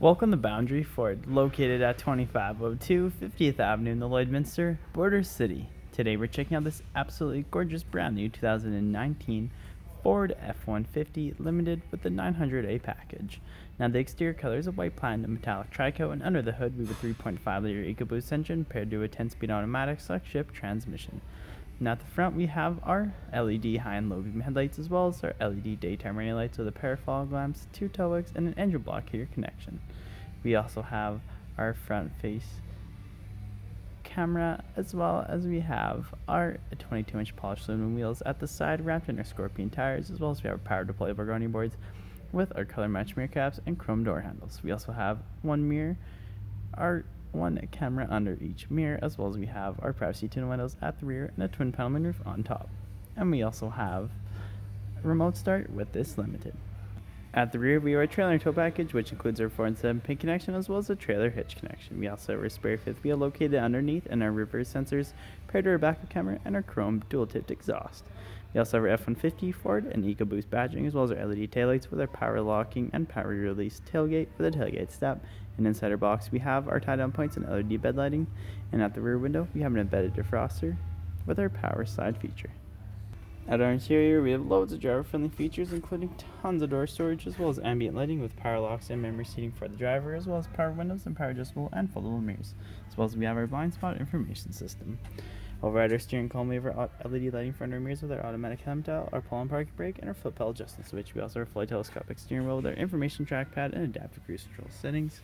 Welcome to Boundary Ford, located at 2502 50th Avenue in the Lloydminster, Border City. Today we're checking out this absolutely gorgeous brand new 2019 Ford F-150 Limited with the 900A package. Now the exterior color is a white platinum metallic tricoat, and under the hood we have a 3.5-liter EcoBoost engine paired to a 10-speed automatic select-shift transmission. Now at the front we have our LED high and low beam headlights, as well as our LED daytime running lights with a pair of fog lamps, 2 tail lights, and an engine block heater connection. We also have our front face camera, as well as we have our 22-inch polished aluminum wheels at the side wrapped in our Scorpion tires, as well as we have our power deployable grounding boards with our color match mirror caps and chrome door handles. We also have one mirror, our one camera under each mirror, as well as we have our privacy tune windows at the rear and a twin panel moonroof on top. And we also have a remote start with this Limited. At the rear we have our trailer tow package, which includes our 4-in-7 pin connection as well as a trailer hitch connection. We also have our spare fifth wheel located underneath, and our reverse sensors paired to our backup camera and our chrome dual-tipped exhaust. We also have our F-150 Ford and EcoBoost badging, as well as our LED taillights with our power locking and power release tailgate with a tailgate step. And inside our box we have our tie-down points and LED bed lighting, and at the rear window we have an embedded defroster with our power slide feature. At our interior we have loads of driver-friendly features, including tons of door storage, as well as ambient lighting with power locks and memory seating for the driver, as well as power windows and power adjustable and foldable mirrors, as well as we have our blind spot information system. Over at our steering column we have our LED lighting front our mirrors with our automatic helmet dial, our pull-on parking brake, and our flip pedal adjustment switch. We also have a fully telescopic steering wheel with our information trackpad and adaptive cruise control settings,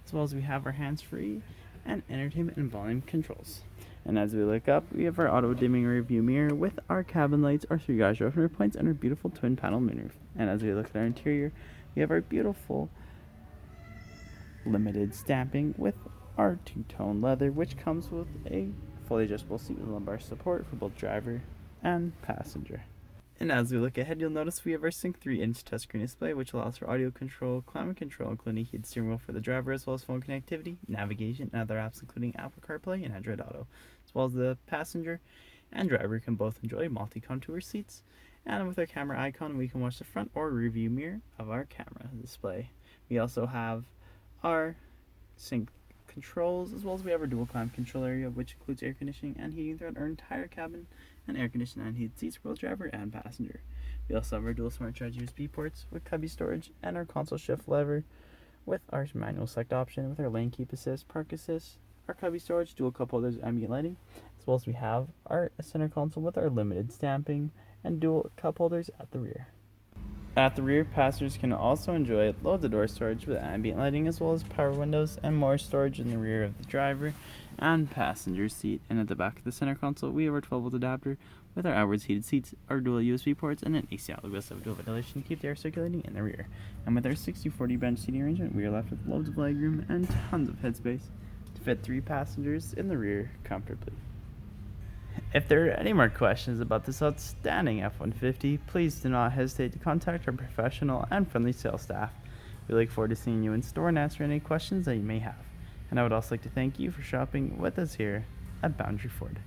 as well as we have our hands-free and entertainment and volume controls. And as we look up, we have our auto-dimming rearview mirror with our cabin lights, our 3 garage door opener points, and our beautiful twin panel moonroof. And as we look at our interior, we have our beautiful Limited stamping with our 2-tone leather, which comes with a fully adjustable seat with lumbar support for both driver and passenger. And as we look ahead, you'll notice we have our Sync 3-inch touchscreen display, which allows for audio control, climate control, including heated steering wheel for the driver, as well as phone connectivity, navigation, and other apps including Apple CarPlay and Android Auto, as well as the passenger and driver can both enjoy multi-contour seats. And with our camera icon, we can watch the front or rear view mirror of our camera display. We also have our Sync controls, as well as we have our dual climate control area, which includes air conditioning and heating throughout our entire cabin, and air conditioning and heated seats for both driver and passenger. We also have our dual smart charge USB ports with cubby storage, and our console shift lever with our manual select option with our lane keep assist, park assist, our cubby storage, dual cup holders, ambient lighting, as well as we have our center console with our Limited stamping and dual cup holders at the rear. At the rear, passengers can also enjoy loads of door storage with ambient lighting, as well as power windows and more storage in the rear of the driver and passenger seat. And at the back of the center console, we have our 12-volt adapter with our outwards heated seats, our dual USB ports, and an AC outlet with dual ventilation to keep the air circulating in the rear. And with our 60/40 bench seating arrangement, we are left with loads of legroom and tons of headspace to fit 3 passengers in the rear comfortably. If there are any more questions about this outstanding F-150, please do not hesitate to contact our professional and friendly sales staff. We look forward to seeing you in store and answering any questions that you may have. And I would also like to thank you for shopping with us here at Boundary Ford.